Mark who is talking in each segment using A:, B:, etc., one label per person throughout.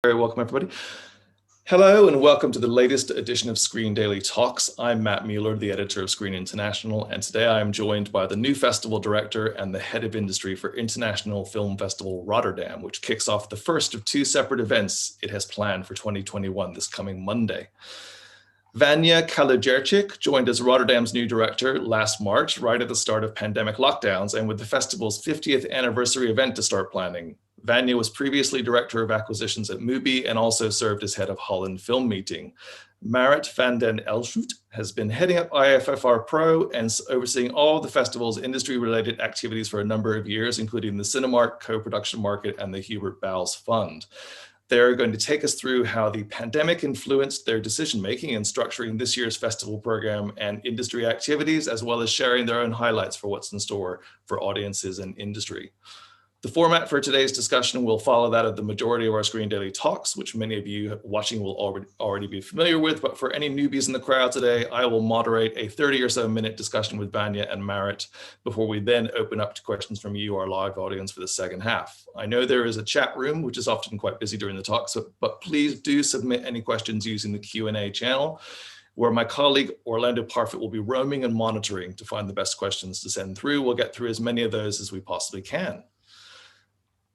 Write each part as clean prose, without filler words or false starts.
A: Very welcome, everybody. Hello, and welcome to the latest edition of ScreenDaily Talks. I'm Matt Mueller, the editor of Screen International, and today I am joined by the new festival director and the head of industry for International Film Festival Rotterdam, which kicks off the first of two separate events it has planned for 2021 this coming Monday. Vanja Kalajercic joined as Rotterdam's new director last March, right at the start of pandemic lockdowns, and with the festival's 50th anniversary event to start planning. Vanja was previously director of acquisitions at Mubi and also served as head of Holland Film Meeting. Marit van den Elshoot has been heading up IFFR Pro and overseeing all the festival's industry-related activities for a number of years, including the Cinemark, Co-Production Market, and the Hubert Bowles Fund. They're going to take us through how the pandemic influenced their decision-making in structuring this year's festival program and industry activities, as well as sharing their own highlights for what's in store for audiences and industry. The format for today's discussion will follow that of the majority of our ScreenDaily Talks, which many of you watching will already be familiar with. But for any newbies in the crowd today, I will moderate a 30 or so minute discussion with Vanja and Marit before we then open up to questions from you, our live audience, for the second half. I know there is a chat room, which is often quite busy during the talks, but please do submit any questions using the Q&A channel, where my colleague Orlando Parfit will be roaming and monitoring to find the best questions to send through. We'll get through as many of those as we possibly can.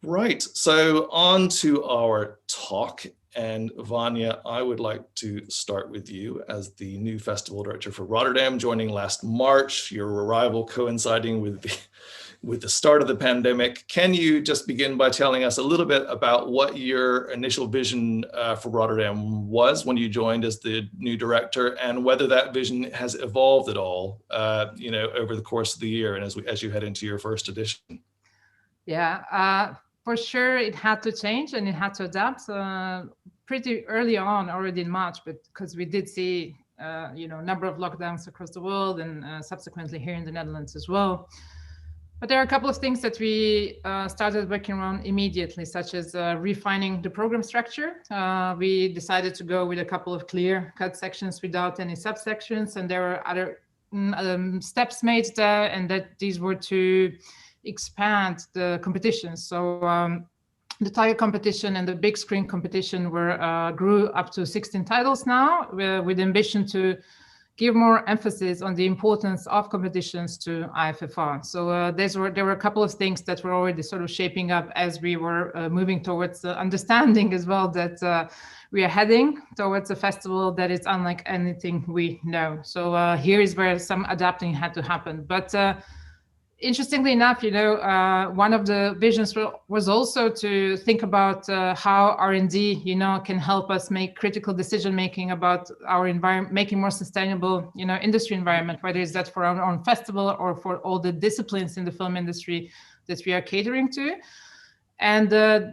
A: Right, so on to our talk. And Vanja, I would like to start with you as the new festival director for Rotterdam, joining last March, your arrival coinciding with the start of the pandemic. Can you just begin by telling us a little bit about what your initial vision for Rotterdam was when you joined as the new director, and whether that vision has evolved at all, over the course of the year and as you head into your first edition?
B: Yeah. For sure, it had to change and it had to adapt pretty early on, already in March, but because we did see, a number of lockdowns across the world and subsequently here in the Netherlands as well. But there are a couple of things that we started working on immediately, such as refining the program structure. We decided to go with a couple of clear cut sections without any subsections, and there were other steps made there, and that these were to expand the competition. So the Tiger competition and the big screen competition grew up to 16 titles now, with ambition to give more emphasis on the importance of competitions to IFFR. So there were a couple of things that were already sort of shaping up as we were moving towards the understanding as well that we are heading towards a festival that is unlike anything we know. So here is where some adapting had to happen. But interestingly enough, one of the visions was also to think about how R&D, can help us make critical decision-making about our environment, making more sustainable, industry environment, whether it's that for our own festival or for all the disciplines in the film industry that we are catering to. And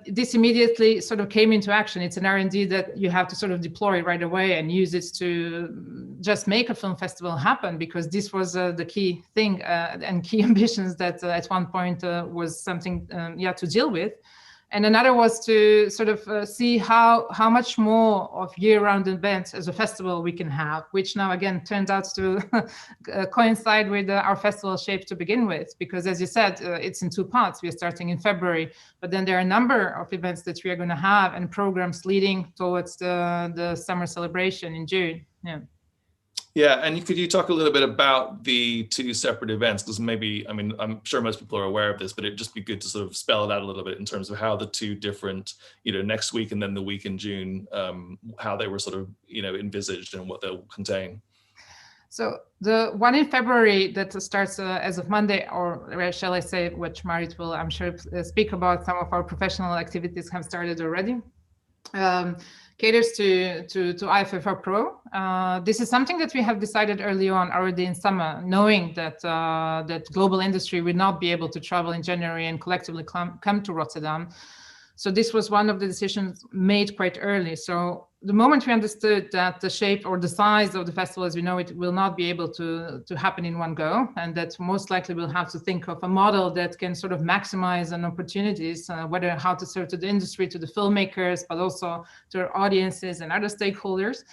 B: this immediately sort of came into action. It's an R&D that you have to sort of deploy right away and use it to just make a film festival happen, because this was the key thing and key ambitions that at one point was something to deal with. And another was to sort of see how much more of year-round events as a festival we can have, which now again turned out to coincide with our festival shape to begin with, because as you said, it's in two parts. We are starting in February, but then there are a number of events that we are going to have and programs leading towards the summer celebration in June.
A: Yeah, and could you talk a little bit about the two separate events? Because I'm sure most people are aware of this, but it'd just be good to sort of spell it out a little bit in terms of how the two different, next week and then the week in June, how they were sort of, envisaged and what they'll contain.
B: So the one in February that starts as of Monday, or shall I say, which Marit will, I'm sure, speak about, some of our professional activities have started already. Caters to IFFR Pro. This is something that we have decided early on, already in summer, knowing that that global industry would not be able to travel in January and collectively come to Rotterdam. So this was one of the decisions made quite early. So the moment we understood that the shape or the size of the festival as we know it will not be able to happen in one go, and that most likely we'll have to think of a model that can sort of maximize on opportunities, how to serve to the industry, to the filmmakers, but also to our audiences and other stakeholders.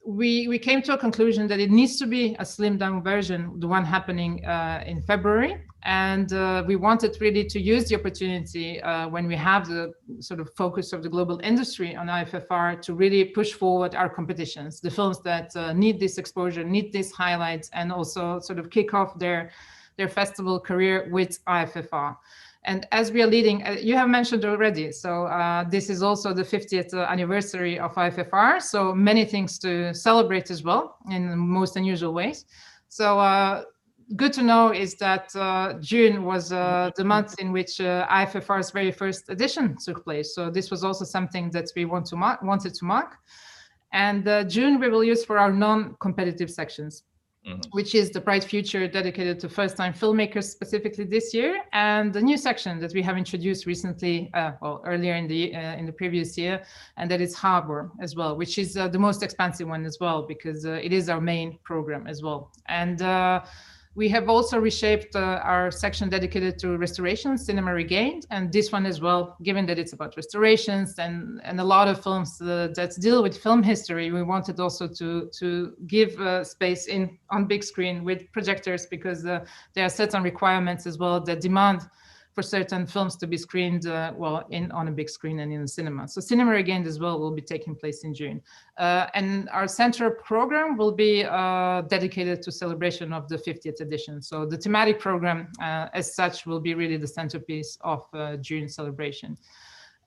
B: we came to a conclusion that it needs to be a slimmed down version, the one happening in February. And we wanted really to use the opportunity when we have the sort of focus of the global industry on IFFR to really push forward our competitions, the films that need this exposure, need these highlights, and also sort of kick off their festival career with IFFR. And as we are leading, you have mentioned already, so this is also the 50th anniversary of IFFR, so many things to celebrate as well in most unusual ways. So good to know is that June was the month in which IFFR's very first edition took place. So this was also something that we wanted to mark. And June we will use for our non-competitive sections. Which is the Bright Future dedicated to first-time filmmakers specifically this year, and the new section that we have introduced recently, earlier in the previous year, and that is Harbor as well, which is the most expansive one as well, because it is our main program as well. And we have also reshaped our section dedicated to restoration, Cinema Regained, and this one as well, given that it's about restorations and a lot of films that deal with film history, we wanted also to give space on big screen with projectors, because there are certain requirements as well that demand for certain films to be screened on a big screen and in the cinema. So Cinema Regained as well will be taking place in June. And our central program will be dedicated to celebration of the 50th edition. So the thematic program as such will be really the centerpiece of June celebration.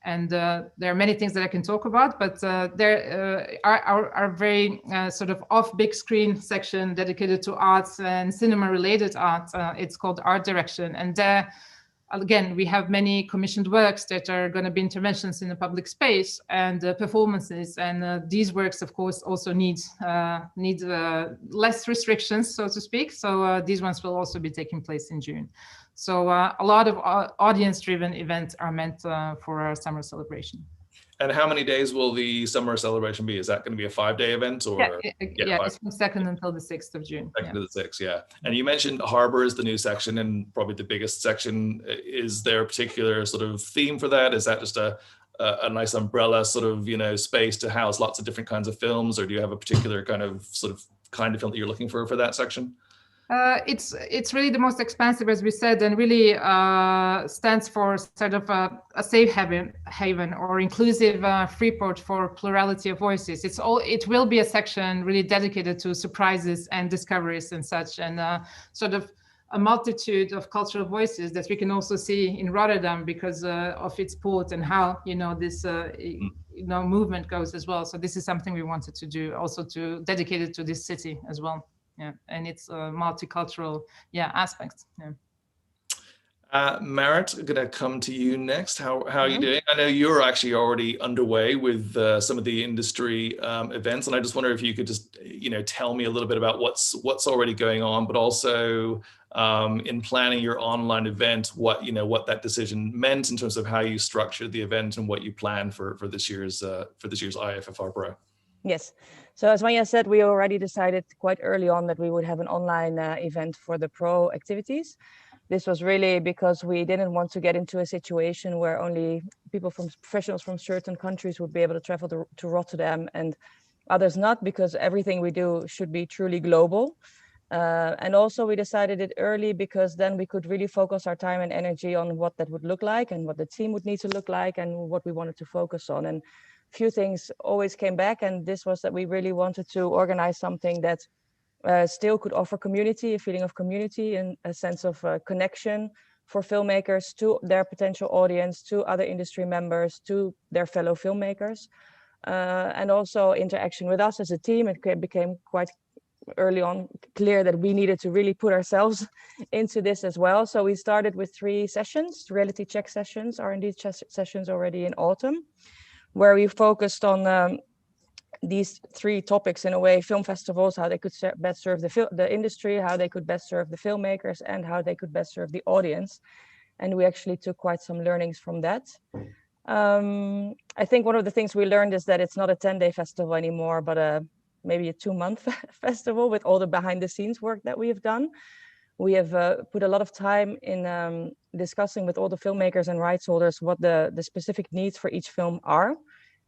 B: And there are many things that I can talk about, but there our very sort of off big screen section dedicated to arts and cinema related art, it's called Art Direction. And there, again, we have many commissioned works that are going to be interventions in the public space and performances. And these works, of course, also need less restrictions, so to speak. So these ones will also be taking place in June. So a lot of audience-driven events are meant for our summer celebration.
A: And how many days will the summer celebration be? Is that going to be a 5-day event? Or
B: it's from 2nd until the 6th of June.
A: 2nd to the 6th, yeah. And you mentioned Harbor is the new section and probably the biggest section. Is there a particular sort of theme for that? Is that just a nice umbrella sort of, space to house lots of different kinds of films? Or do you have a particular kind of film that you're looking for that section?
B: It's really the most expansive, as we said, and really stands for sort of a safe haven or inclusive free port for plurality of voices. It will be a section really dedicated to surprises and discoveries and such, and sort of a multitude of cultural voices that we can also see in Rotterdam because of its port and how this movement goes as well. So this is something we wanted to do, also to dedicate it to this city as well. Yeah, and it's multicultural aspects.
A: Marit, I'm going to come to you next. How are you doing? I know you're actually already underway with some of the industry events, and I just wonder if you could just tell me a little bit about what's already going on, but also in planning your online event, what that decision meant in terms of how you structured the event and what you plan for this year's IFFR Pro.
C: Yes. So as Maya said, we already decided quite early on that we would have an online event for the pro activities. This was really because we didn't want to get into a situation where only professionals from certain countries would be able to travel to Rotterdam and others not, because everything we do should be truly global. And also we decided it early because then we could really focus our time and energy on what that would look like and what the team would need to look like and what we wanted to focus on. And few things always came back, and this was that we really wanted to organize something that still could offer community, a feeling of community and a sense of connection for filmmakers to their potential audience, to other industry members, to their fellow filmmakers, and also interaction with us as a team. It became quite early on clear that we needed to really put ourselves into this as well. So we started with 3 sessions, reality check sessions, R&D sessions already in autumn, where we focused on these 3 topics in a way: film festivals, how they could best serve the industry, how they could best serve the filmmakers, and how they could best serve the audience. And we actually took quite some learnings from that. I think one of the things we learned is that it's not a 10-day festival anymore, but maybe a 2-month festival with all the behind the scenes work that we have done. We have put a lot of time in discussing with all the filmmakers and rights holders what the specific needs for each film are.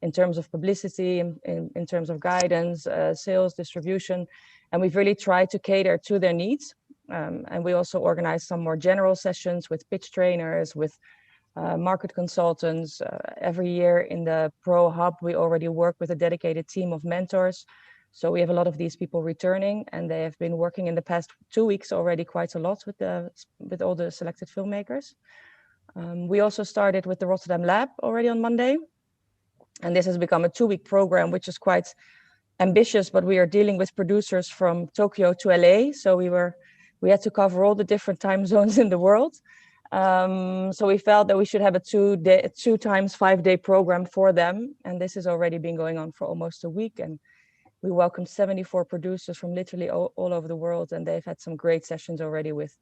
C: in terms of publicity, in terms of guidance, sales, distribution. And we've really tried to cater to their needs. And we also organize some more general sessions with pitch trainers, with market consultants. Every year in the Pro Hub, we already work with a dedicated team of mentors. So we have a lot of these people returning, and they have been working in the past 2 weeks already quite a lot with all the selected filmmakers. We also started with the Rotterdam Lab already on Monday. And this has become a 2-week program, which is quite ambitious, but we are dealing with producers from Tokyo to LA. So we had to cover all the different time zones in the world. So we felt that we should have a 2 times 5-day program for them. And this has already been going on for almost a week. And we welcomed 74 producers from literally all over the world. And they've had some great sessions already with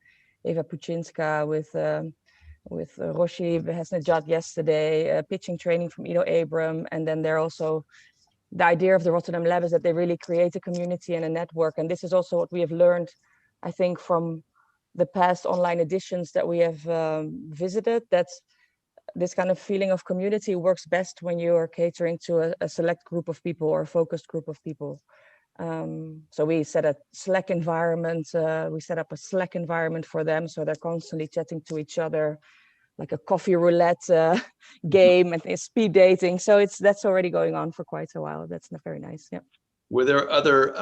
C: Eva Puchinska, with Roshi Behesnejad yesterday, pitching training from Ido Abram. And then they're also, the idea of the Rotterdam Lab is that they really create a community and a network. And this is also what we have learned, I think, from the past online editions that we have visited, that this kind of feeling of community works best when you are catering to a select group of people or a focused group of people. So we set a Slack environment, we set up a Slack environment for them, so they're constantly chatting to each other, like a coffee roulette game and speed dating. So that's already going on for quite a while. That's very nice. Yeah.
A: Were there other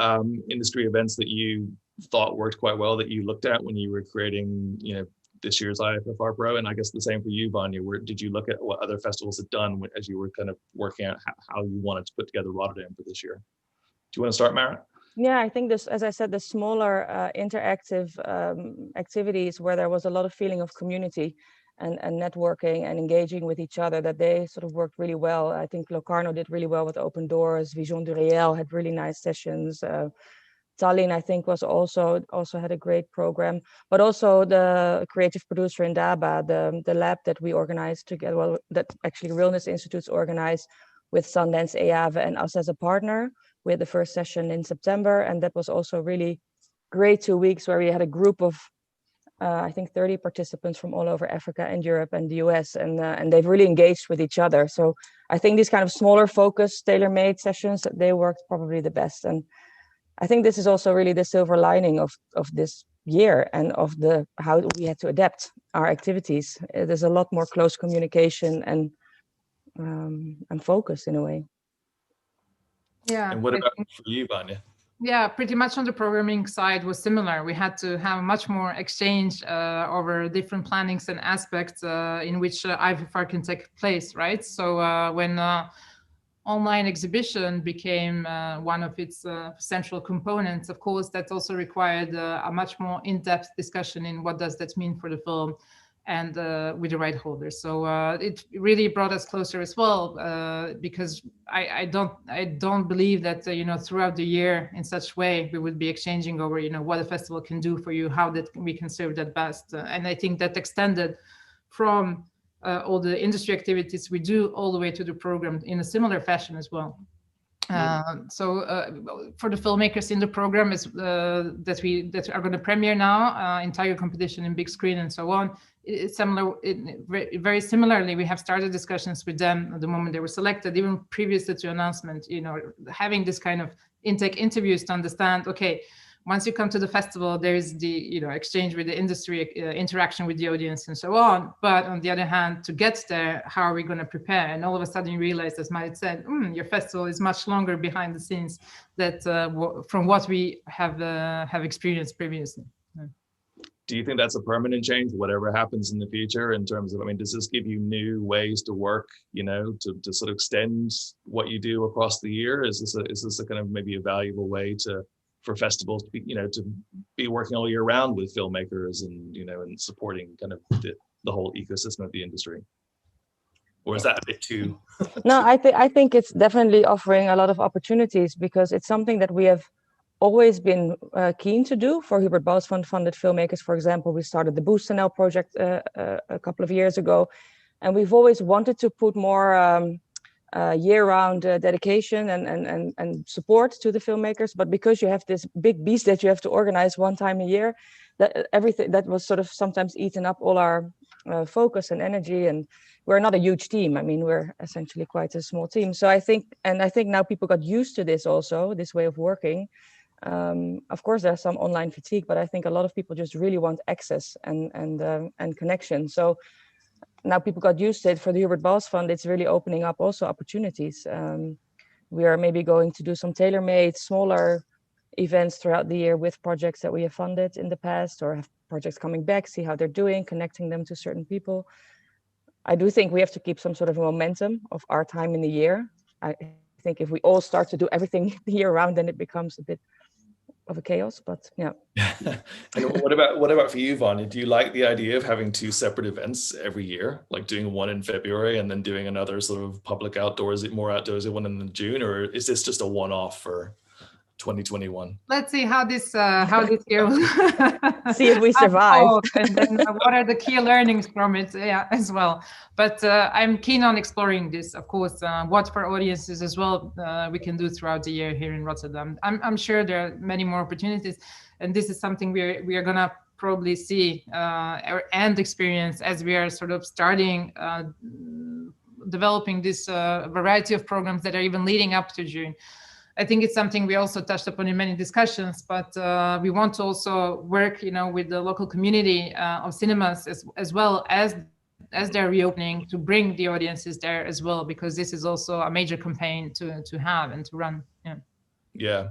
A: industry events that you thought worked quite well that you looked at when you were creating, this year's IFFR Pro? And I guess the same for you, Vanya. Did you look at what other festivals had done as you were kind of working out how you wanted to put together Rotterdam for this year? Do you want to start, Mara?
C: Yeah, I think this, as I said, the smaller interactive activities where there was a lot of feeling of community and networking and engaging with each other, that they sort of worked really well. I think Locarno did really well with Open Doors. Vision du Réel had really nice sessions. Tallinn, I think, was also had a great program, but also the creative producer in Daba, the lab that we organized together, well, that actually Realness Institutes organized with Sundance, EAVE, and us as a partner. We had the first session in September, and that was also really great 2 weeks where we had a group of, I think, 30 participants from all over Africa and Europe and the US, and they've really engaged with each other. So I think these kind of smaller, focused, tailor-made sessions, they worked probably the best. And I think this is also really the silver lining of this year and of how we had to adapt our activities. There's a lot more close communication and focus in a way.
B: Yeah.
A: And what about for you, Vanya?
B: Yeah, pretty much on the programming side was similar. We had to have much more exchange over different plannings and aspects in which IFFR can take place, right? So when online exhibition became one of its central components, of course, that also required a much more in-depth discussion in what does that mean for the film and with the right holders. So it really brought us closer as well, because I don't believe that throughout the year in such way we would be exchanging over what a festival can do for you, how that we can serve that best, and I think that extended from all the industry activities we do all the way to the program in a similar fashion as well. So for the filmmakers in the program is that are going to premiere now, entire competition in big screen and so on. It's similar. Very similarly, we have started discussions with them at the moment they were selected, even previous to the announcement. Having this kind of intake interviews to understand. Okay, once you come to the festival, there's the exchange with the industry, interaction with the audience, and so on. But on the other hand, to get there, how are we going to prepare? And all of a sudden, you realize, as Marit said, your festival is much longer behind the scenes that from what we have experienced previously.
A: Do you think that's a permanent change, whatever happens in the future, in terms of, does this give you new ways to work, to sort of extend what you do across the year? Is this a kind of maybe a valuable way for festivals to be working all year round with filmmakers and and supporting kind of the whole ecosystem of the industry? Or is that a bit too?
C: No, I think it's definitely offering a lot of opportunities, because it's something that we have always been keen to do. For Hubert Bous Fund funded filmmakers, for example, we started the Boost NL project a couple of years ago, and we've always wanted to put more year-round dedication and support to the filmmakers. But because you have this big beast that you have to organize one time a year, that everything that was sort of sometimes eaten up all our focus and energy, and we're not a huge team. I mean, we're essentially quite a small team. So I think now people got used to this also, this way of working. Of course, there's some online fatigue, but I think a lot of people just really want access and connection. So now people got used to it. For the Hubert Bals Fund, it's really opening up also opportunities. We are maybe going to do some tailor-made, smaller events throughout the year with projects that we have funded in the past, or have projects coming back, see how they're doing, connecting them to certain people. I do think we have to keep some sort of a momentum of our time in the year. I think if we all start to do everything the year round, then it becomes a bit of a chaos, but yeah.
A: And what about for you, Vanya? Do you like the idea of having two separate events every year, like doing one in February and then doing another sort of public outdoorsy, more outdoorsy one in June, or is this just a one-off for 2021?
B: Let's see how this year will
C: see if we survive.
B: And then what are the key learnings from it, as well. But I'm keen on exploring this, of course, what for audiences as well we can do throughout the year here in Rotterdam. I'm sure there are many more opportunities, and this is something we are gonna probably see and experience as we are sort of starting developing this variety of programs that are even leading up to June. I think it's something we also touched upon in many discussions, but we want to also work, with the local community of cinemas as well as they're reopening, to bring the audiences there as well, because this is also a major campaign to have and to run.
A: Yeah.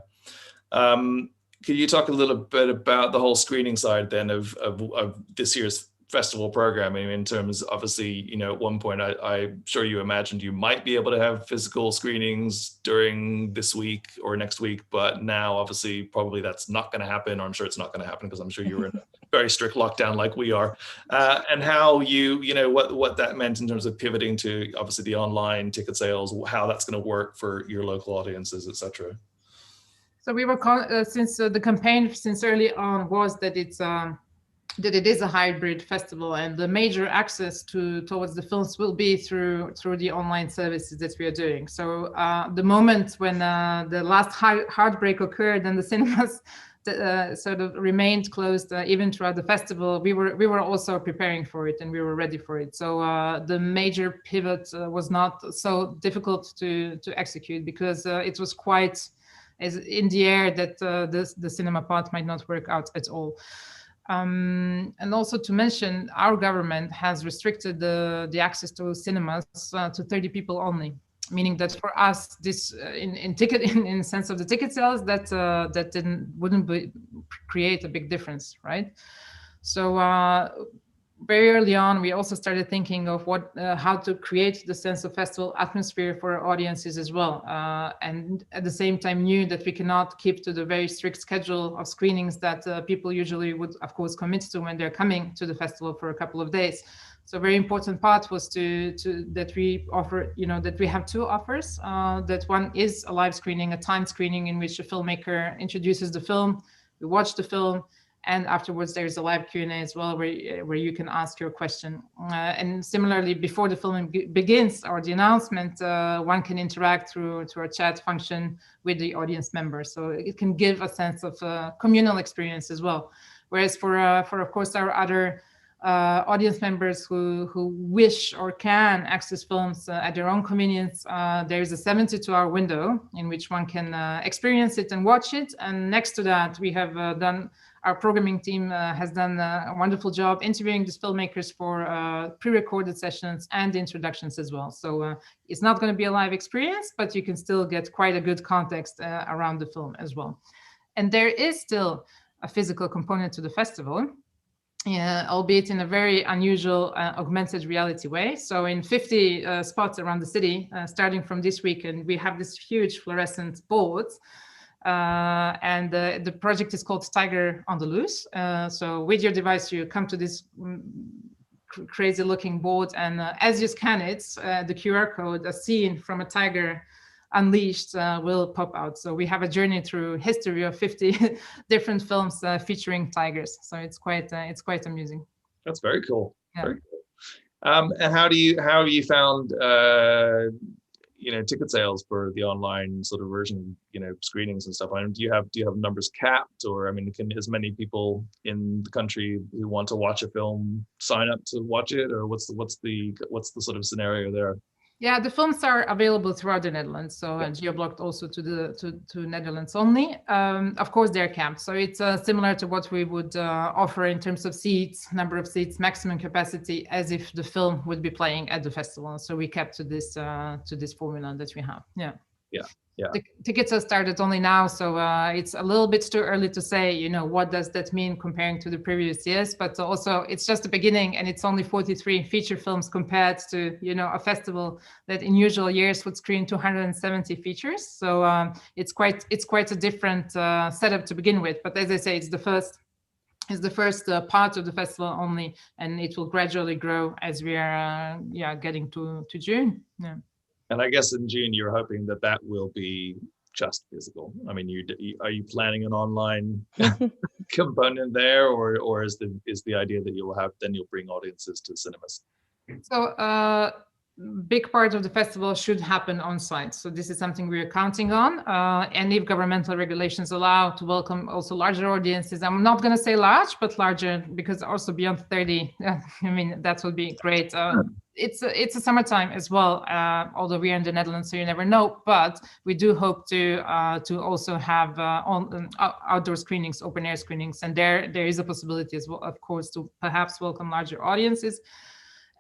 A: Could you talk a little bit about the whole screening side then of this year's festival programming, in terms, obviously, at one point I'm sure you imagined you might be able to have physical screenings during this week or next week, but now obviously probably that's not going to happen, or I'm sure it's not going to happen, because I'm sure you're in a very strict lockdown like we are, and how what that meant in terms of pivoting to obviously the online ticket sales, how that's going to work for your local audiences, etc.
B: So we were since the campaign since early on was that it is a hybrid festival, and the major access towards the films will be through the online services that we are doing. So the moment when the last heartbreak occurred and the cinemas sort of remained closed even throughout the festival, we were also preparing for it, and we were ready for it. So the major pivot was not so difficult to execute, because it was quite as in the air that the cinema part might not work out at all. And also to mention, our government has restricted the access to cinemas to 30 people only, meaning that for us, this in the sense of the ticket sales, that wouldn't create a big difference, right? So very early on, we also started thinking of how to create the sense of festival atmosphere for our audiences as well, and at the same time knew that we cannot keep to the very strict schedule of screenings that people usually would, of course, commit to when they're coming to the festival for a couple of days. So a very important part was that we offer, that we have two offers. That one is a live screening, a timed screening in which a filmmaker introduces the film, we watch the film, and afterwards there's a live Q&A as well, where you can ask your question. And similarly, before the film begins or the announcement, one can interact through our chat function with the audience members. So it can give a sense of communal experience as well. Whereas for of course our other audience members who wish or can access films at their own convenience, there is a 72-hour window in which one can experience it and watch it. And next to that, we have our programming team has done a wonderful job interviewing these filmmakers for pre-recorded sessions and introductions as well. So it's not going to be a live experience, but you can still get quite a good context around the film as well. And there is still a physical component to the festival, albeit in a very unusual augmented reality way. So in 50 spots around the city, starting from this weekend, we have this huge fluorescent boards. And the project is called Tiger on the Loose. So with your device, you come to this crazy looking board, and as you scan it, the QR code, a scene from a tiger unleashed will pop out. So we have a journey through history of 50 different films featuring tigers. So it's quite amusing.
A: That's very cool.
B: Yeah.
A: Very cool. And how have you found ticket sales for the online sort of version, screenings and stuff. I mean, do you have numbers capped, or I mean, can as many people in the country who want to watch a film sign up to watch it, or what's the sort of scenario there?
B: Yeah, the films are available throughout the Netherlands, so geo-blocked also to Netherlands only. Of course, they're capped, so it's similar to what we would offer in terms of seats, number of seats, maximum capacity, as if the film would be playing at the festival. So we kept to this formula that we have. Yeah.
A: Yeah.
B: The tickets are started only now, so it's a little bit too early to say, what does that mean comparing to the previous years. But also, it's just the beginning, and it's only 43 feature films compared to, a festival that in usual years would screen 270 features. So it's quite a different setup to begin with. But as I say, it's the first part of the festival only, and it will gradually grow as we are getting to June. Yeah.
A: And I guess in June, you're hoping that will be just physical. I mean, are you planning an online component there, or is the idea that you'll bring audiences to cinemas?
B: So big part of the festival should happen on site. So this is something we're counting on. And if governmental regulations allow to welcome also larger audiences, I'm not going to say large, but larger, because also beyond 30, I mean, that would be great. It's a summertime as well, although we are in the Netherlands, so you never know. But we do hope to also have outdoor screenings, open air screenings, and there is a possibility as well, of course, to perhaps welcome larger audiences.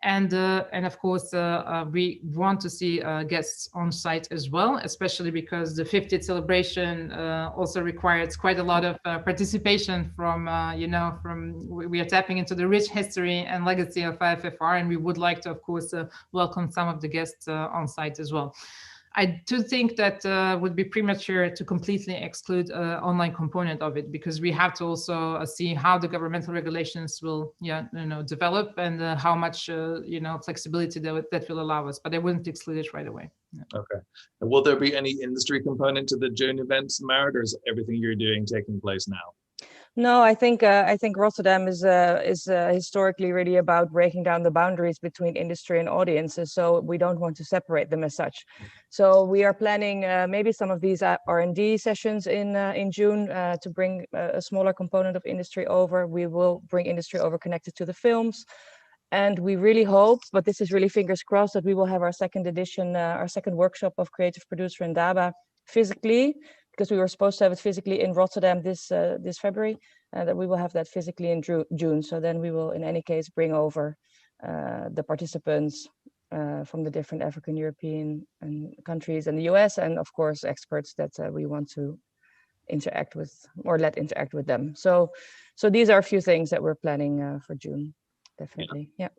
B: And of course, we want to see guests on site as well, especially because the 50th celebration also requires quite a lot of participation from we are tapping into the rich history and legacy of IFFR, and we would like to, of course, welcome some of the guests on site as well. I do think that would be premature to completely exclude online component of it, because we have to also see how the governmental regulations will develop, and how much flexibility that will allow us. But I wouldn't exclude it right away. Yeah.
A: Okay. And will there be any industry component to the June event, Marit, or is everything you're doing taking place now?
C: No, I think Rotterdam is historically really about breaking down the boundaries between industry and audiences. So we don't want to separate them as such. So we are planning maybe some of these R&D sessions in June to bring a smaller component of industry over. We will bring industry over connected to the films. And we really hope, but this is really fingers crossed, that we will have our second edition, our second workshop of Creative Producer in DABA physically, because we were supposed to have it physically in Rotterdam this February, that we will have that physically in June. So then we will, in any case, bring over the participants from the different African, European countries and the US, and of course, experts that we want to interact with or let interact with them. So these are a few things that we're planning for June, definitely. Yeah.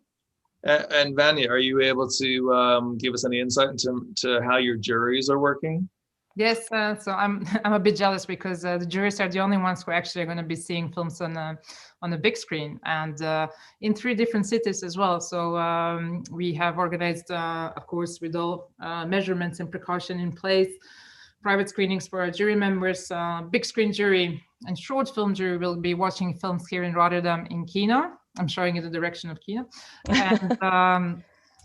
A: And Vanya, are you able to give us any insight into how your juries are working?
B: Yes, so I'm a bit jealous, because the juries are the only ones who actually are going to be seeing films on a big screen, and in 3 different cities as well. So we have organized, of course, with all measurements and precaution in place, private screenings for our jury members. Big screen jury and short film jury will be watching films here in Rotterdam in Kino. I'm showing in the direction of Kino.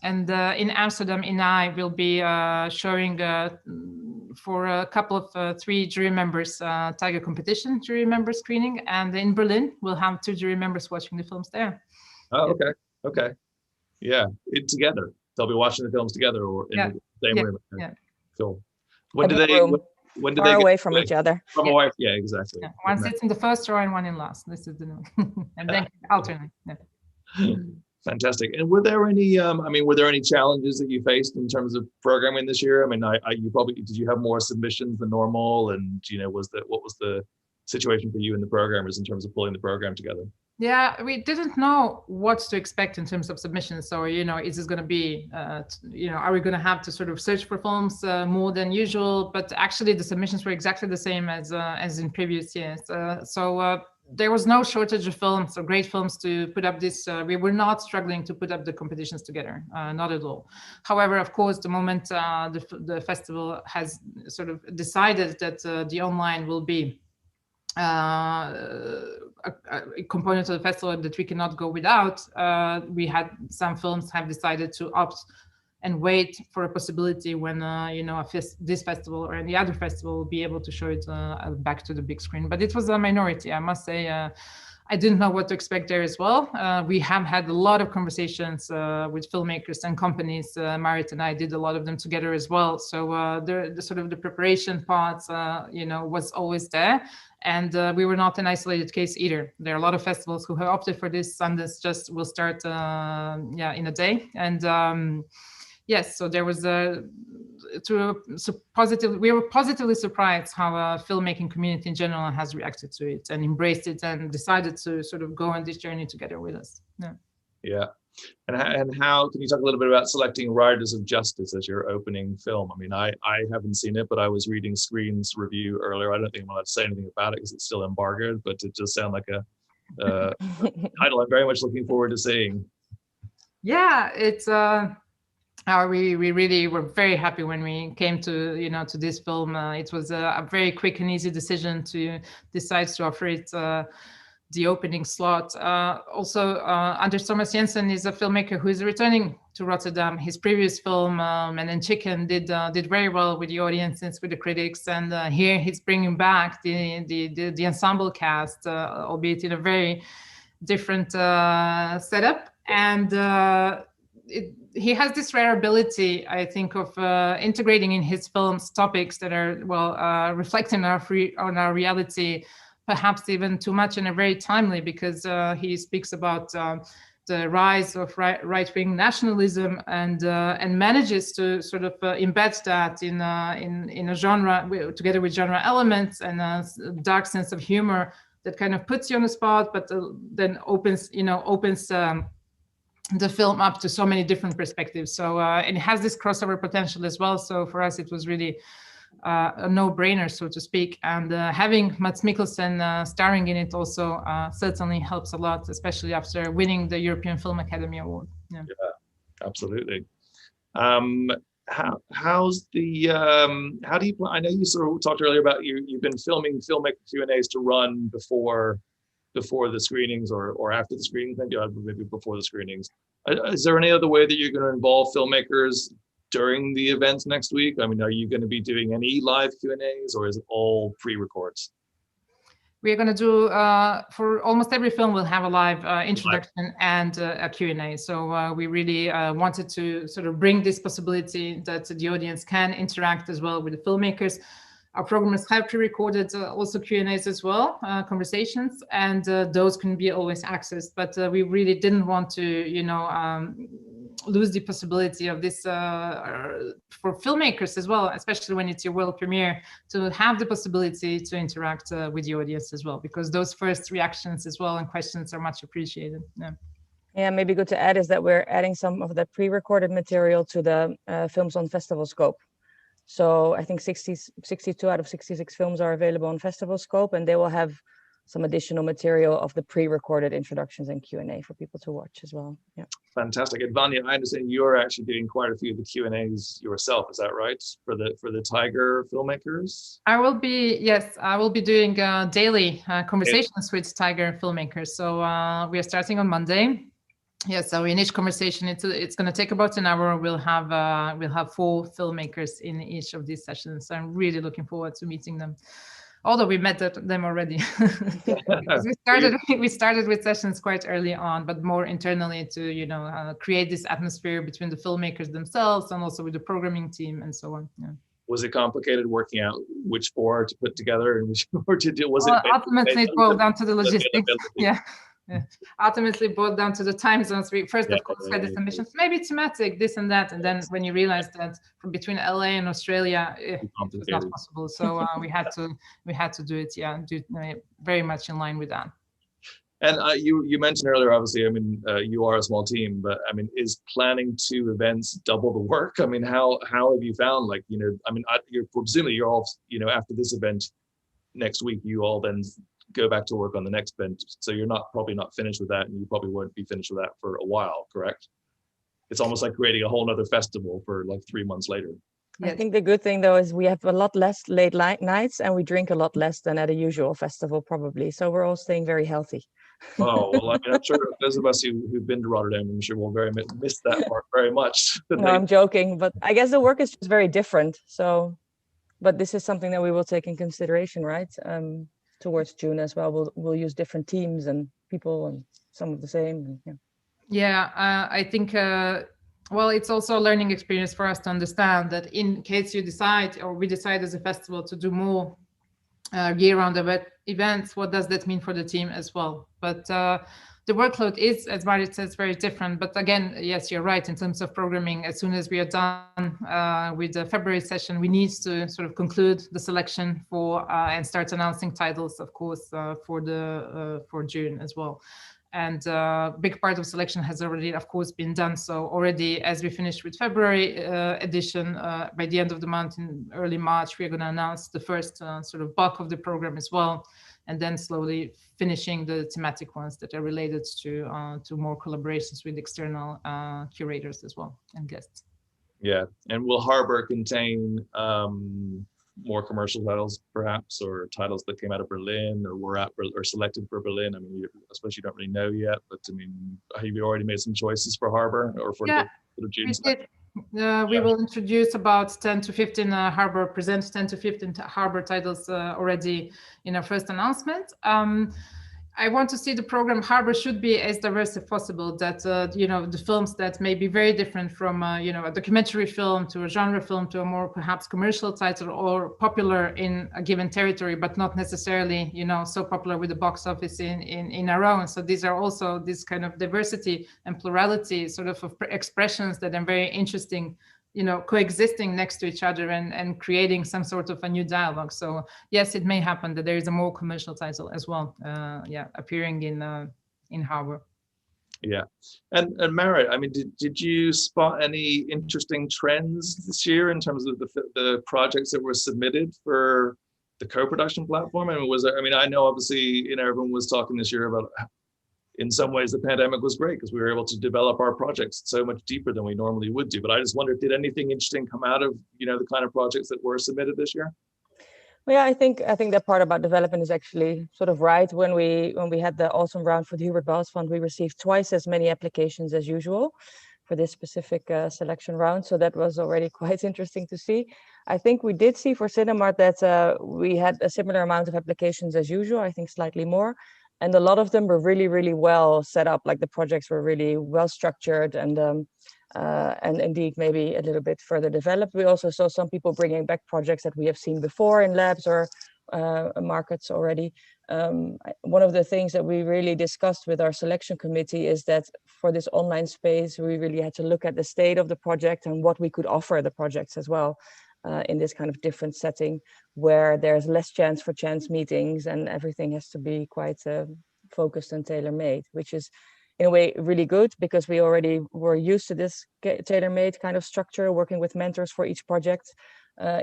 B: And in Amsterdam, I will be showing for a couple of 3 jury members, Tiger Competition jury member screening. And in Berlin, we'll have 2 jury members watching the films there.
A: Oh, okay. Okay. Yeah. Together. They'll be watching the films together, or in the same room.
B: Yeah.
A: Cool. When do they
C: get away from each other?
A: From away. Yeah, exactly.
B: Yeah. One sits in the first row and one in last. This is the new. And then alternate. Yeah.
A: Fantastic. And were there any challenges that you faced in terms of programming this year? I mean, did you have more submissions than normal? And, what was the situation for you and the programmers in terms of pulling the program together?
B: Yeah, we didn't know what to expect in terms of submissions. So, is this going to be, are we going to have to sort of search for films more than usual? But actually, the submissions were exactly the same as in previous years. There was no shortage of films or great films to put up this. We were not struggling to put up the competitions together, not at all. However, of course, the moment the festival has sort of decided that the online will be a component of the festival that we cannot go without, we had some films have decided to opt and wait for a possibility when this festival or any other festival will be able to show it back to the big screen. But it was a minority, I must say. I didn't know what to expect there as well. We have had a lot of conversations with filmmakers and companies. Marit and I did a lot of them together as well. So the sort of the preparation part, was always there. And we were not an isolated case either. There are a lot of festivals who have opted for this. Sundance just will start, in a day. And yes, so there was we were positively surprised how a filmmaking community in general has reacted to it and embraced it and decided to sort of go on this journey together with us.
A: Yeah. And how can you talk a little bit about selecting Riders of Justice as your opening film? I mean, I haven't seen it, but I was reading Screen's review earlier. I don't think I'm allowed to say anything about it because it's still embargoed, but it just sounded like a title I'm very much looking forward to seeing.
B: Yeah, it's we really were very happy when we came to this film. It was a very quick and easy decision to decide to offer it the opening slot. Also, Anders Thomas Jensen is a filmmaker who is returning to Rotterdam. His previous film, Men and Chicken, did very well with the audiences, with the critics, and here he's bringing back the ensemble cast, albeit in a very different setup. And he has this rare ability, I think, of integrating in his films topics that are reflecting on our reality, perhaps even too much, and are very timely, because he speaks about the rise of right-wing nationalism and manages to sort of embed that in a genre, together with genre elements and a dark sense of humor that kind of puts you on the spot, but then opens the film up to so many different perspectives. So and it has this crossover potential as well. So for us, it was really a no-brainer, so to speak. And having Mads Mikkelsen starring in it also certainly helps a lot, especially after winning the European Film Academy Award. Yeah,
A: absolutely. How's the how do you plan? I know you sort of talked earlier about you've been filming Filmmaker Q&As to run before the screenings or after the screenings, maybe before the screenings. Is there any other way that you're going to involve filmmakers during the event next week? I mean, are you going to be doing any live Q&As, or is it all pre-records?
B: We're going to do, for almost every film, we'll have a live introduction and a Q&A. So we really wanted to sort of bring this possibility that the audience can interact as well with the filmmakers. Our programmers have pre-recorded also Q&As as well, conversations, and those can be always accessed. But we really didn't want to, lose the possibility of this for filmmakers as well, especially when it's your world premiere, to have the possibility to interact with the audience as well, because those first reactions as well and questions are much appreciated.
C: Yeah, maybe good to add is that we're adding some of the pre-recorded material to the films on festival scope. So I think 62 out of 66 films are available on festival scope, and they will have some additional material of the pre-recorded introductions and Q&A for people to watch as well. Yeah.
A: Fantastic. And Vanya, I understand you're actually doing quite a few of the Q&As yourself. Is that right? For the Tiger filmmakers?
B: I will be doing daily conversations with Tiger filmmakers. So we are starting on Monday. Yeah, so in each conversation, it's going to take about an hour. We'll have 4 filmmakers in each of these sessions. I'm really looking forward to meeting them. Although we met them already. we started with sessions quite early on, but more internally to create this atmosphere between the filmmakers themselves and also with the programming team and so on. Yeah.
A: Was it complicated working out which 4 to put together and which 4 to do?
B: Ultimately, it boiled down to the logistics. Yeah. Ultimately boiled down to the time zones. We first, of course, had the submissions, maybe thematic, this and that, and then when you realize that from between LA and Australia, it was not possible. So we had to do it. Yeah, very much in line with that.
A: And you mentioned earlier, obviously, I mean, you are a small team, but I mean, is planning 2 events double the work? I mean, how have you found, like, I mean, presumably you're all, after this event next week, you all then go back to work on the next event. So you're probably not finished with that, and you probably won't be finished with that for a while, correct? It's almost like creating a whole nother festival for like 3 months later.
C: I think the good thing though is we have a lot less late nights, and we drink a lot less than at a usual festival probably. So we're all staying very healthy.
A: Oh, well, I mean, I'm sure those of us who've been to Rotterdam, I'm sure will miss that part very much.
C: No, I'm joking, but I guess the work is just very different. So, but this is something that we will take in consideration, right? Towards June as well. We'll use different teams and people and some of the same. And, yeah.
B: Yeah, I think, well, it's also a learning experience for us to understand that in case you decide, or we decide as a festival to do more year-round events, what does that mean for the team as well? But the workload is, as Marit says, very different. But again, yes, you're right. In terms of programming, as soon as we are done with the February session, we need to sort of conclude the selection for and start announcing titles, of course, for June as well. And big part of selection has already, of course, been done. So already, as we finished with February edition, by the end of the month, in early March, we're going to announce the first sort of bulk of the program as well, and then slowly finishing the thematic ones that are related to more collaborations with external curators as well and guests.
A: Yeah, and will Harbor contain more commercial titles, perhaps, or titles that came out of Berlin or were or selected for Berlin? I mean, I suppose you don't really know yet, but I mean, have you already made some choices for Harbor or for the June?
B: We will introduce about 10 to 15 present 10 to 15 Harbor titles already in our first announcement. I want to see the program. Harbor should be as diverse as possible, that the films that may be very different from a documentary film to a genre film to a more perhaps commercial title or popular in a given territory, but not necessarily so popular with the box office in our own. So these are also this kind of diversity and plurality sort of expressions that are very interesting, coexisting next to each other and creating some sort of a new dialogue. So yes, it may happen that there is a more commercial title as well, appearing in Harbor.
A: Yeah, and Marit, I mean, did you spot any interesting trends this year in terms of the projects that were submitted for the co-production platform? And I know obviously, everyone was talking this year about, in some ways, the pandemic was great because we were able to develop our projects so much deeper than we normally would do. But I just wondered, did anything interesting come out of, the kind of projects that were submitted this year?
C: Well, yeah, I think that part about development is actually sort of right. When we had the autumn round for the Hubert Bals Fund, we received twice as many applications as usual for this specific selection round. So that was already quite interesting to see. I think we did see for Cinemark that we had a similar amount of applications as usual, I think slightly more. And a lot of them were really, really well set up. Like the projects were really well structured and indeed maybe a little bit further developed. We also saw some people bringing back projects that we have seen before in labs or markets already. One of the things that we really discussed with our selection committee is that for this online space, we really had to look at the state of the project and what we could offer the projects as well. In this kind of different setting where there's less chance for chance meetings and everything has to be quite focused and tailor-made, which is in a way really good because we already were used to this tailor-made kind of structure, working with mentors for each project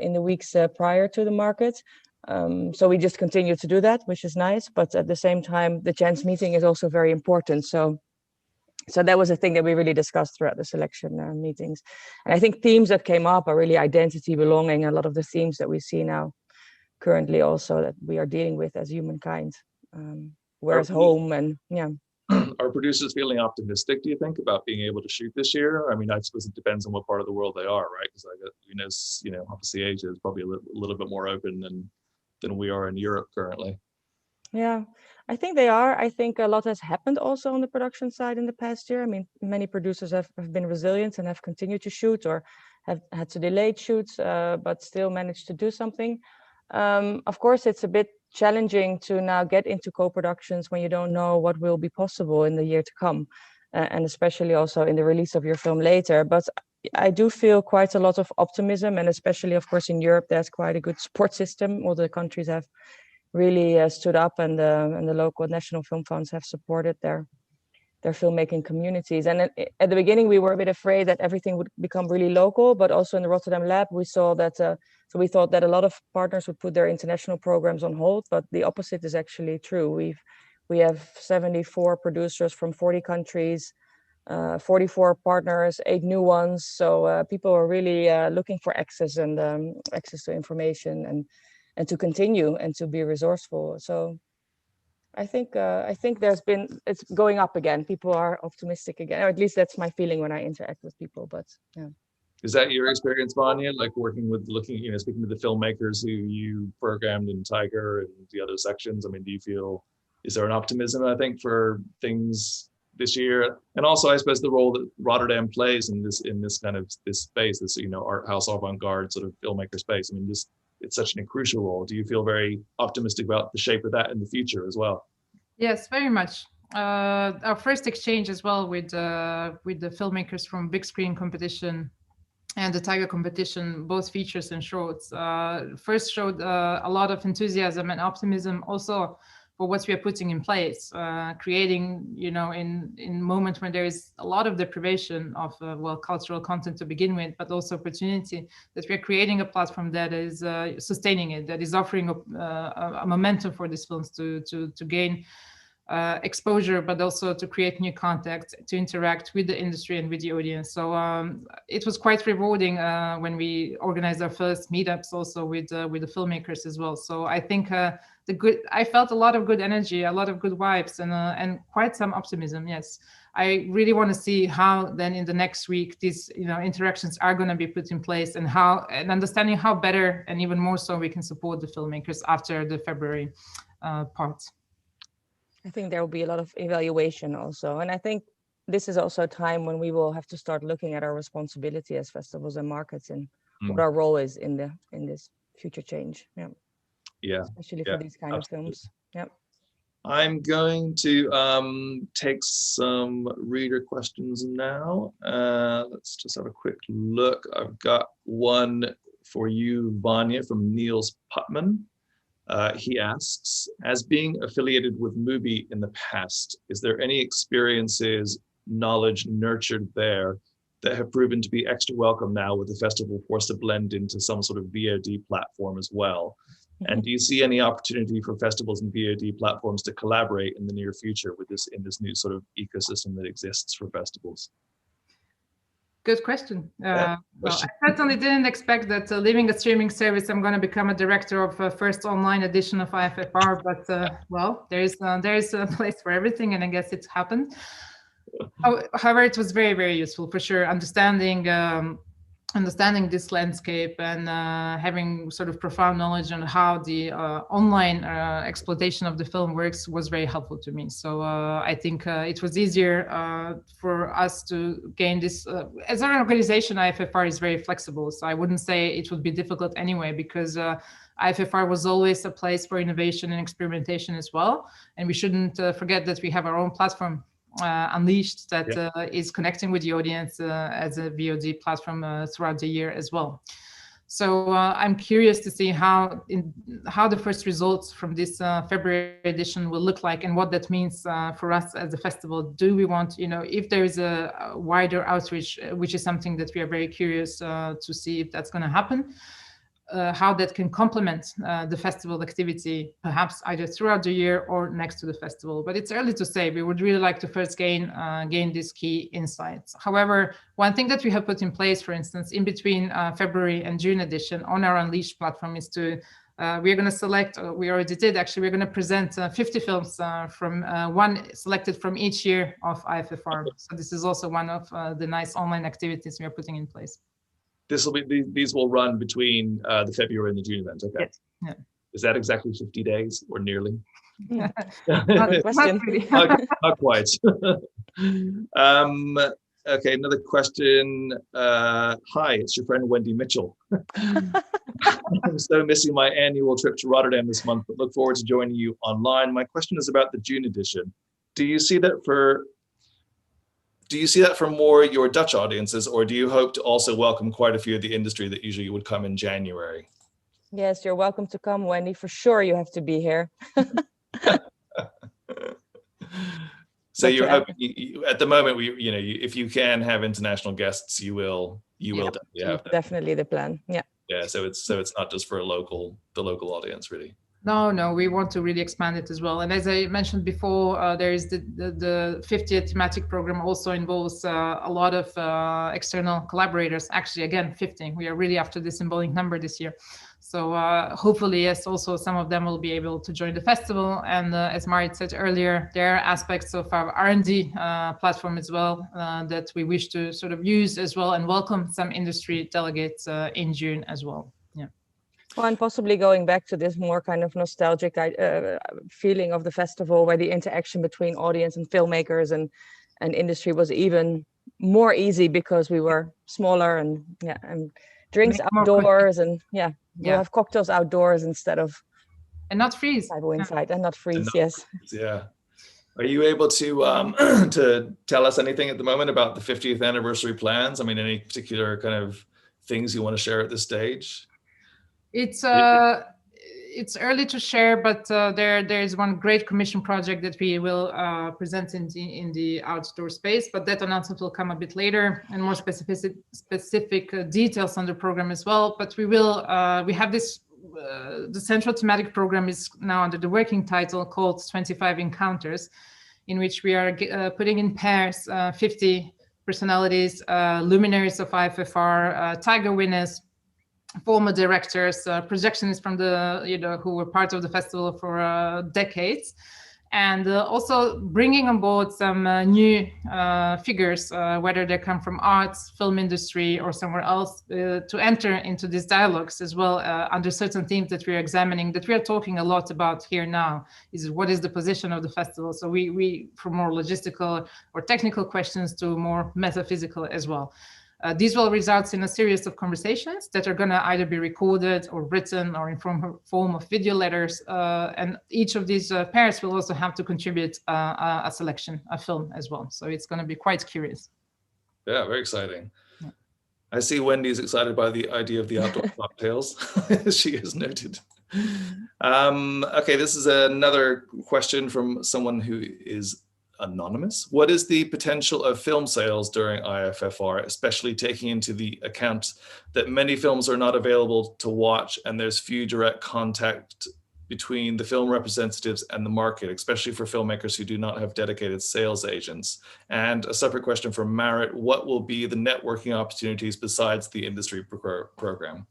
C: in the weeks prior to the market. So we just continue to do that, which is nice. But at the same time, the chance meeting is also very important. So that was a thing that we really discussed throughout the selection meetings. And I think themes that came up are really identity, belonging, a lot of the themes that we see now currently also that we are dealing with as humankind. Where's home and yeah.
A: Are producers feeling optimistic, do you think, about being able to shoot this year? I mean, I suppose it depends on what part of the world they are, right? Because obviously Asia is probably a little bit more open than we are in Europe currently.
C: Yeah, I think they are. I think a lot has happened also on the production side in the past year. I mean, many producers have been resilient and have continued to shoot or have had to delay shoots, but still managed to do something. Of course, it's a bit challenging to now get into co-productions when you don't know what will be possible in the year to come, and especially also in the release of your film later. But I do feel quite a lot of optimism, and especially, of course, in Europe, there's quite a good support system. All the countries have really stood up, and the local national film funds have supported their filmmaking communities. And at the beginning, we were a bit afraid that everything would become really local, but also in the Rotterdam lab, we saw that, so we thought that a lot of partners would put their international programs on hold, but the opposite is actually true. We have 74 producers from 40 countries, 44 partners, 8 new ones. So people are really looking for access and access to information and to continue and to be resourceful. So I think it's going up again. People are optimistic again, or at least that's my feeling when I interact with people. But yeah.
A: Is that your experience, Vanya? Like working with, speaking to the filmmakers who you programmed in Tiger and the other sections? I mean, is there an optimism, I think, for things this year? And also, I suppose, the role that Rotterdam plays in this kind of this space, this, art house avant-garde sort of filmmaker space. I mean, it's such an crucial role. Do you feel very optimistic about the shape of that in the future as well?
B: Yes, very much. Our first exchange as well with the filmmakers from Big Screen competition and the Tiger competition, both features and shorts, first showed a lot of enthusiasm and optimism also for what we are putting in place, creating, in moments when there is a lot of deprivation of, cultural content to begin with, but also opportunity, that we're creating a platform that is sustaining it, that is offering a momentum for these films to gain exposure, but also to create new contact, to interact with the industry and with the audience. So it was quite rewarding when we organized our first meetups also with the filmmakers as well. So I think I felt a lot of good energy, a lot of good vibes, and quite some optimism. Yes, I really want to see how then in the next week these interactions are going to be put in place, and understanding how better and even more so we can support the filmmakers after the February part.
C: I think there will be a lot of evaluation also. And I think this is also a time when we will have to start looking at our responsibility as festivals and markets and what our role is in this future change. Yeah.
A: Yeah.
C: Especially for these kind of films. Yeah.
A: I'm going to take some reader questions now. Let's just have a quick look. I've got one for you, Vanya, from Niels Putman. He asks, as being affiliated with Mubi in the past, is there any experiences, knowledge nurtured there that have proven to be extra welcome now with the festival forced to blend into some sort of VOD platform as well? And do you see any opportunity for festivals and VOD platforms to collaborate in the near future with in this new sort of ecosystem that exists for festivals?
B: Good question. Well, I certainly didn't expect that leaving a streaming service, I'm going to become a director of first online edition of IFFR. But well, there is a place for everything, and I guess it's happened. However, it was very, very useful for sure. Understanding this landscape and having sort of profound knowledge on how the online exploitation of the film works was very helpful to me. So I think it was easier for us to gain this. As an organization, IFFR is very flexible, so I wouldn't say it would be difficult anyway, because IFFR was always a place for innovation and experimentation as well. And we shouldn't forget that we have our own platform, Unleashed, that is connecting with the audience as a VOD platform throughout the year as well. So I'm curious to see how the first results from this February edition will look like, and what that means for us as a festival. Do we want, if there is a wider outreach, which is something that we are very curious to see if that's going to happen. How that can complement the festival activity, perhaps either throughout the year or next to the festival. But it's early to say. We would really like to first gain these key insights. However, one thing that we have put in place, for instance, in between February and June edition on our Unleashed platform is to we're going to select, we already did actually, we're going to present 50 films from one selected from each year of IFFR. So this is also one of the nice online activities we are putting in place.
A: These will run between the February and the June event. Okay.
B: Yes. Yeah.
A: Is that exactly 50 days or nearly?
B: not really.
A: not quite. Okay, another question. Hi, it's your friend Wendy Mitchell. I'm so missing my annual trip to Rotterdam this month, but look forward to joining you online. My question is about the June edition. Do you see that for more your Dutch audiences, or do you hope to also welcome quite a few of the industry that usually would come in January?
C: Yes, you're welcome to come, Wendy. For sure, you have to be here.
A: So you're hoping, at the moment, if you can have international guests, you will definitely have that.
C: Definitely the plan. Yeah.
A: Yeah. So it's not just for the local audience, really.
B: No, we want to really expand it as well. And as I mentioned before, there is the 50th thematic program also involves a lot of external collaborators. Actually, again, 50. We are really after this symbolic number this year. So hopefully, yes, also some of them will be able to join the festival. And as Marit said earlier, there are aspects of our R&D platform as well that we wish to sort of use as well and welcome some industry delegates in June as well. Yeah.
C: Well, and possibly going back to this more kind of nostalgic feeling of the festival, where the interaction between audience and filmmakers and industry was even more easy because we were smaller and drinks outdoors and we'll have cocktails outdoors instead of
B: not freeze.
C: Inside and not freeze. Yes.
A: Yeah. Are you able to to tell us anything at the moment about the 50th anniversary plans? I mean, any particular kind of things you want to share at this stage?
B: It's early to share, but there is one great commission project that we will present in the outdoor space, but that announcement will come a bit later, and more specific details on the program as well. But we have this. The central thematic program is now under the working title called 25 Encounters, in which we are putting in pairs 50 personalities, luminaries of IFFR, Tiger winners, former directors, projectionists from the, who were part of the festival for decades, and also bringing on board some new figures, whether they come from arts, film industry, or somewhere else, to enter into these dialogues as well under certain themes that we are examining, that we are talking a lot about here now, is what is the position of the festival. So we from more logistical or technical questions to more metaphysical as well. These will result in a series of conversations that are going to either be recorded or written or in form of video letters. And each of these pairs will also have to contribute a selection, a film as well. So it's going to be quite curious.
A: Yeah, very exciting. Yeah. I see Wendy's excited by the idea of the outdoor cocktails. She has noted. Okay, this is another question from someone who is anonymous. What is the potential of film sales during IFFR, especially taking into the account that many films are not available to watch and there's few direct contact between the film representatives and the market, especially for filmmakers who do not have dedicated sales agents? And a separate question from Marit, what will be the networking opportunities besides the industry program?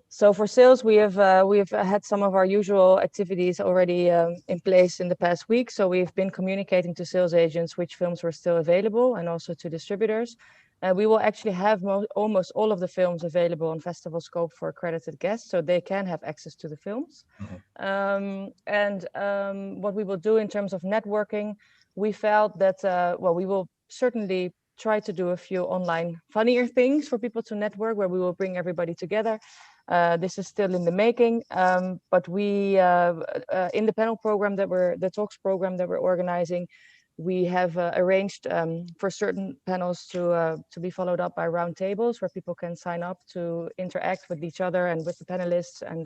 C: So for sales, we have had some of our usual activities already in place in the past week. So we've been communicating to sales agents which films were still available, and also to distributors. We will actually have almost all of the films available on Festival Scope for accredited guests, so they can have access to the films. Mm-hmm. What we will do in terms of networking, we felt that, we will certainly try to do a few online funnier things for people to network, where we will bring everybody together. This is still in the making, but we, in the panel program the talks program that we're organizing, we have arranged for certain panels to be followed up by round tables where people can sign up to interact with each other and with the panelists, and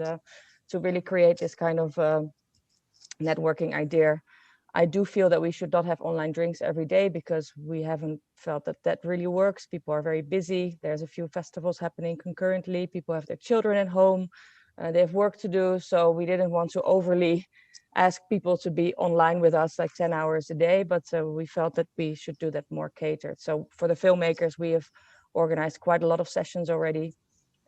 C: to really create this kind of networking idea. I do feel that we should not have online drinks every day, because we haven't felt that really works. People are very busy. There's a few festivals happening concurrently. People have their children at home. They have work to do. So we didn't want to overly ask people to be online with us like 10 hours a day, but we felt that we should do that more catered. So for the filmmakers, we have organized quite a lot of sessions already,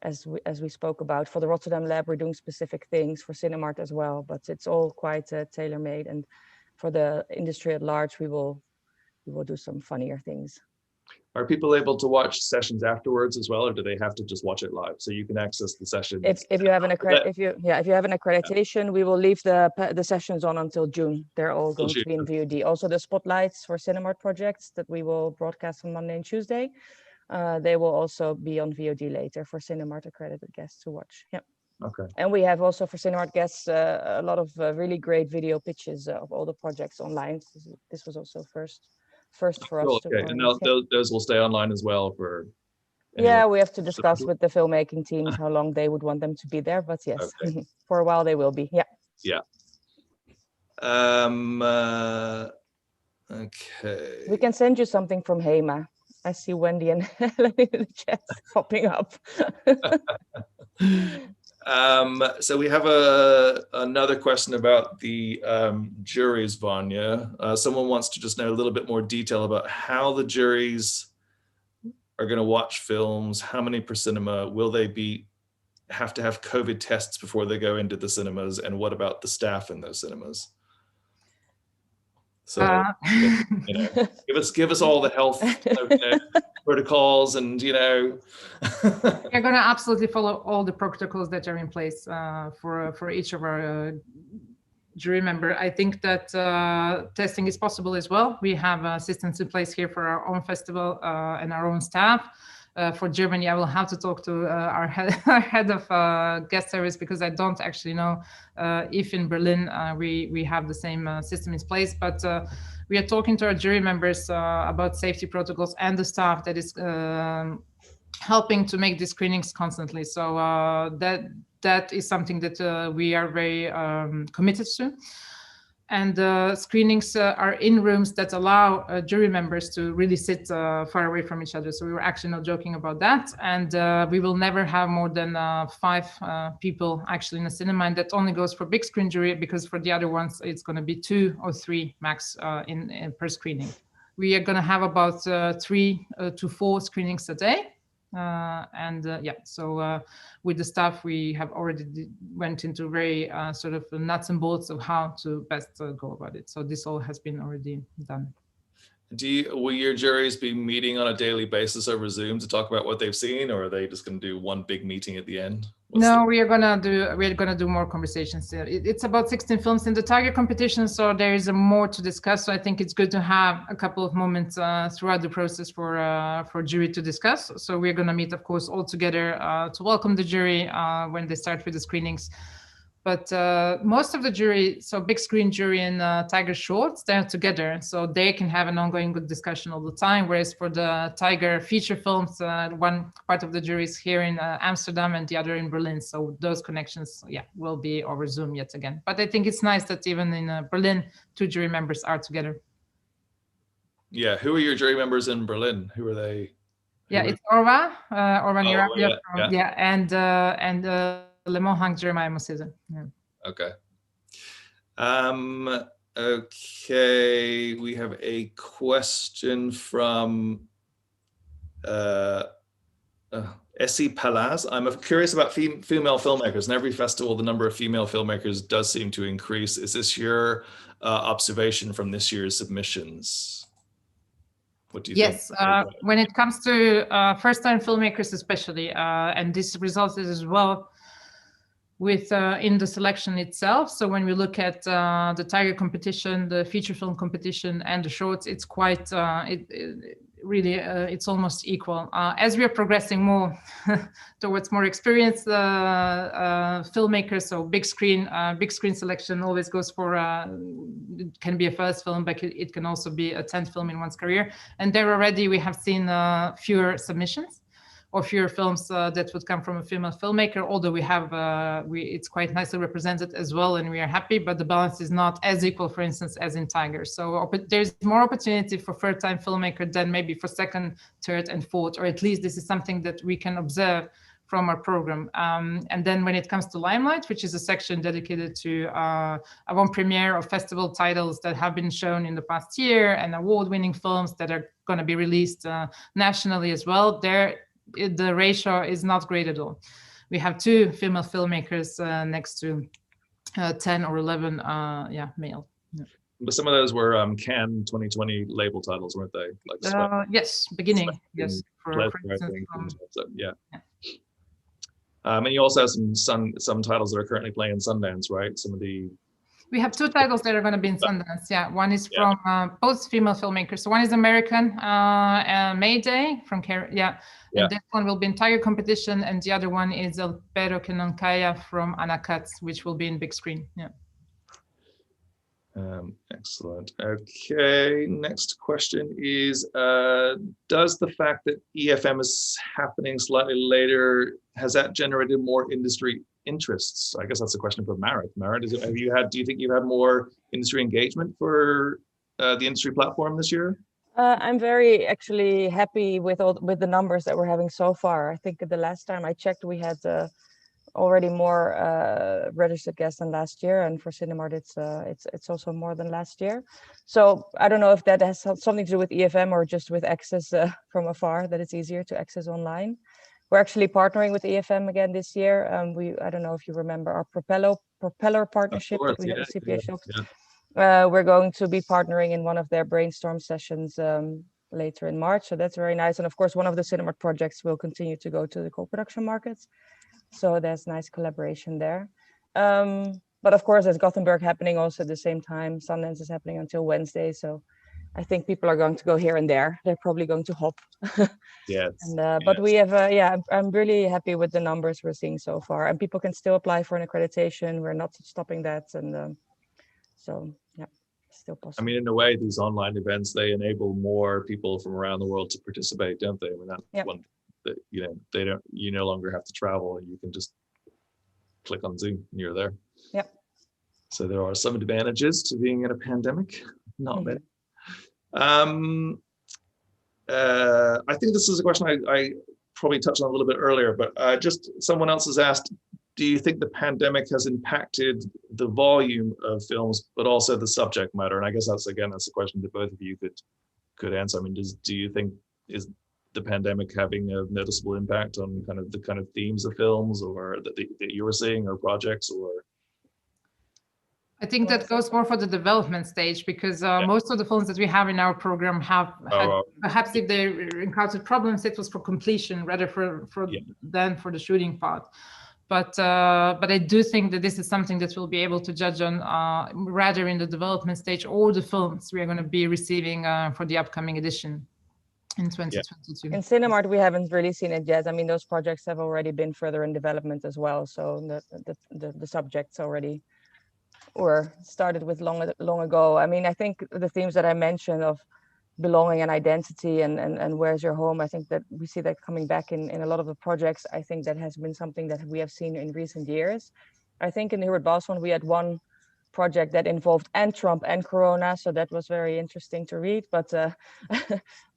C: as we spoke about. For the Rotterdam lab, we're doing specific things, for Cinemart as well, but it's all quite tailor-made. And for the industry at large, we will do some funnier things.
A: Are people able to watch sessions afterwards as well, or do they have to just watch it live? So you can access the session.
C: If you have an accreditation, we will leave the sessions on until June. They're all going to be in VOD. Also, the spotlights for Cinemart projects that we will broadcast on Monday and Tuesday, they will also be on VOD later for Cinemart accredited guests to watch. Yep.
A: Okay.
C: And we have also for Cinemart guests a lot of really great video pitches of all the projects online. This was also first for us.
A: Okay, and those will stay online as well for.
C: Yeah, we have to discuss with the filmmaking teams how long they would want them to be there, but yes, okay. For a while they will be. Yeah.
A: Yeah. Okay.
C: We can send you something from Hema. I see Wendy and Helen in the chat popping up.
A: So we have another question about the juries, Vanya. Someone wants to just know a little bit more detail about how the juries are going to watch films. How many per cinema? Will they have to have COVID tests before they go into the cinemas? And what about the staff in those cinemas? So, give us all the health protocols, and
B: We're going to absolutely follow all the protocols that are in place for each of our jury member. I think that testing is possible as well. We have systems in place here for our own festival and our own staff. For Germany, I will have to talk to our head of guest service, because I don't actually know if in Berlin we have the same system in place. But we are talking to our jury members about safety protocols and the staff that is helping to make these screenings constantly. So that is something that we are very committed to. And screenings are in rooms that allow jury members to really sit far away from each other. So we were actually not joking about that. And we will never have more than 5 people actually in a cinema. And that only goes for big screen jury, because for the other ones, it's going to be 2 or 3 max in per screening. We are going to have about 3 to 4 screenings a day. So with the staff, we have already went into very sort of nuts and bolts of how to best go about it. So this all has been already done.
A: Will your juries be meeting on a daily basis over Zoom to talk about what they've seen, or are they just going to do one big meeting at the end?
B: We're gonna do more conversations there. It's about 16 films in the Tiger competition, so there is more to discuss. So I think it's good to have a couple of moments throughout the process for jury to discuss. So we're gonna meet, of course, all together to welcome the jury when they start with the screenings. But most of the jury, so big screen jury and Tiger shorts, they're together, so they can have an ongoing good discussion all the time. Whereas for the Tiger feature films, one part of the jury is here in Amsterdam and the other in Berlin. So those connections, will be over Zoom yet again. But I think it's nice that even in Berlin, 2 jury members are together.
A: Yeah, who are your jury members in Berlin? Who are they?
B: It's Orwa Nirapia, and Le Mans Hank Jeremiah Mosese. Yeah.
A: Okay. Okay, we have a question from Essie Palaz. I'm curious about female filmmakers. In every festival, the number of female filmmakers does seem to increase. Is this your observation from this year's submissions? What do you think?
B: Yes, when it comes to first-time filmmakers especially, and this results as well with in the selection itself. So when we look at the Tiger competition, the feature film competition, and the shorts, it's quite it's almost equal. As we are progressing more towards more experienced filmmakers, so big screen selection always goes for it can be a first film, but it can also be a 10th film in one's career. And there already we have seen fewer submissions or fewer films that would come from a female filmmaker, although we have it's quite nicely represented as well, and we are happy, but the balance is not as equal, for instance, as in Tiger. So there's more opportunity for first-time filmmaker than maybe for second, third, and fourth, or at least this is something that we can observe from our program. And then when it comes to Limelight, which is a section dedicated to avant-premiere of festival titles that have been shown in the past year and award-winning films that are going to be released nationally as well, the ratio is not great at all. We have 2 female filmmakers next to 10 or 11 male. Yeah.
A: But some of those were Cannes 2020 label titles, weren't they? Like
B: yes, beginning. Yes, for instance,
A: yeah. And you also have some titles that are currently playing in Sundance, right?
B: We have 2 titles that are going to be in Sundance. Yeah, one is from both female filmmakers. So one is American, Mayday from and this one will be in Tiger competition, and the other one is El Perro que non caia from Anakat, which will be in big screen. Yeah.
A: Excellent. Okay, next question is, does the fact that EFM is happening slightly later, has that generated more industry interests? I guess that's a question for Marit. Marit, do you think you've had more industry engagement for the industry platform this year?
C: I'm very happy with the numbers that we're having so far. I think the last time I checked, we had already more registered guests than last year, and for Cinemart it's also more than last year. So I don't know if that has something to do with EFM or just with access from afar, that it's easier to access online. We're actually partnering with EFM again this year. I don't know if you remember our Propeller partnership that we had with CPA Shops. We're going to be partnering in one of their brainstorm sessions later in March. So that's very nice. And of course, one of the Cinemart projects will continue to go to the co-production markets. So there's nice collaboration there. But of course, there's Gothenburg happening also at the same time. Sundance is happening until Wednesday. So I think people are going to go here and there. They're probably going to hop.
A: Yes.
C: But we have, I'm really happy with the numbers we're seeing so far. And people can still apply for an accreditation. We're not stopping that. And so, yeah, still possible.
A: I mean, in a way, these online events, they enable more people from around the world to participate, don't they? I mean, that's one that, you no longer have to travel. You can just click on Zoom and you're there.
C: Yep.
A: So there are some advantages to being in a pandemic, not many. I think this is a question I probably touched on a little bit earlier, but just someone else has asked, do you think the pandemic has impacted the volume of films, but also the subject matter? And I guess that's a question that both of you could answer. I mean, do you think is the pandemic having a noticeable impact on the kind of themes of films or that you were seeing, or projects, or?
B: I think that goes more for the development stage, because most of the films that we have in our program have had, perhaps if they encountered problems, it was for completion rather than for the shooting part. But I do think that this is something that we'll be able to judge on rather in the development stage, or the films we are going to be receiving for the upcoming edition in 2022.
C: In Cinemart, we haven't really seen it yet. I mean, those projects have already been further in development as well. So the subjects already or started with long ago. I mean, I think the themes that I mentioned of belonging and identity and where's your home, I think that we see that coming back in a lot of the projects. I think that has been something that we have seen in recent years. I think in the Hubert Bos one, we had one project that involved and Trump and Corona, so that was very interesting to read. But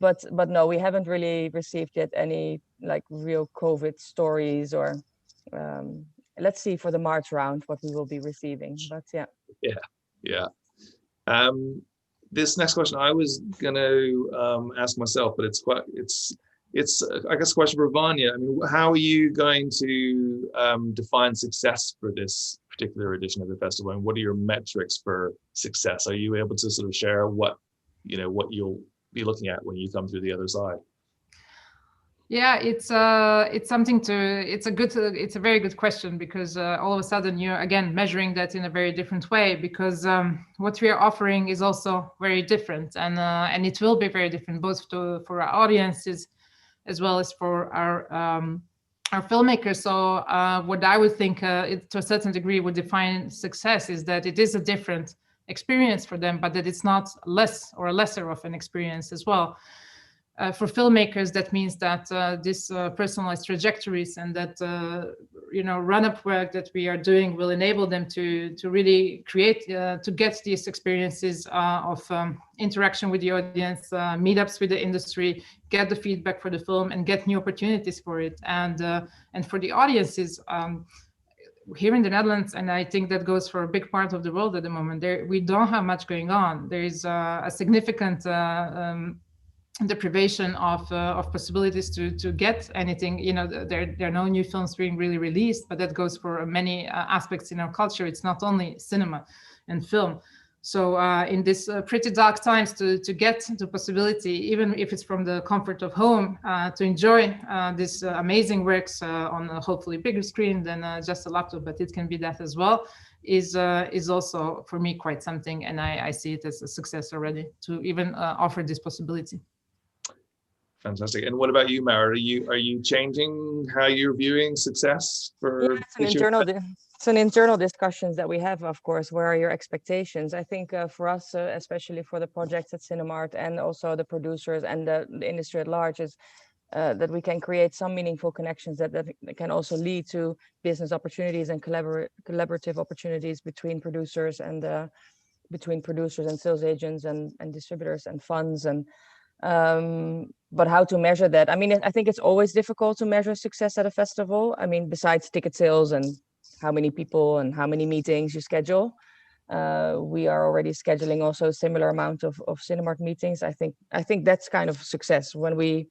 C: but no, we haven't really received yet any like real COVID stories or. Let's see for the March round what we will be receiving, but yeah.
A: This next question I was going to ask myself, but it's I guess a question for Vanya. I mean, how are you going to define success for this particular edition of the festival, and what are your metrics for success? Are you able to sort of share what you'll be looking at when you come through the other side?
B: Yeah, it's a very good question, because all of a sudden you're again measuring that in a very different way, because what we are offering is also very different, and it will be very different both for our audiences as well as for our filmmakers. So what I would think to a certain degree would define success is that it is a different experience for them, but that it's not less or lesser of an experience as well. For filmmakers, that means that this personalized trajectories and that run-up work that we are doing will enable them to really create, to get these experiences of interaction with the audience, meetups with the industry, get the feedback for the film, and get new opportunities for it. And for the audiences here in the Netherlands, and I think that goes for a big part of the world at the moment, we don't have much going on. There is a significant deprivation of possibilities to get anything. There are no new films being really released, but that goes for many aspects in our culture. It's not only cinema and film. So in this pretty dark times, to get the possibility, even if it's from the comfort of home, to enjoy these amazing works on a hopefully bigger screen than just a laptop, but it can be that as well, is also for me quite something, and I see it as a success already to even offer this possibility.
A: Fantastic. And what about you, Mara? Are you changing how you're viewing success for?
C: It's an internal discussions that we have, of course. Where are your expectations? I think for us, especially for the projects at Cinemart and also the producers and the industry at large, is that we can create some meaningful connections that can also lead to business opportunities and collaborative opportunities between producers and sales agents and distributors and funds. And but how to measure that? I mean, I think it's always difficult to measure success at a festival. I mean, besides ticket sales and how many people and how many meetings you schedule, we are already scheduling also a similar amount of Cinemark meetings. I think that's kind of success when we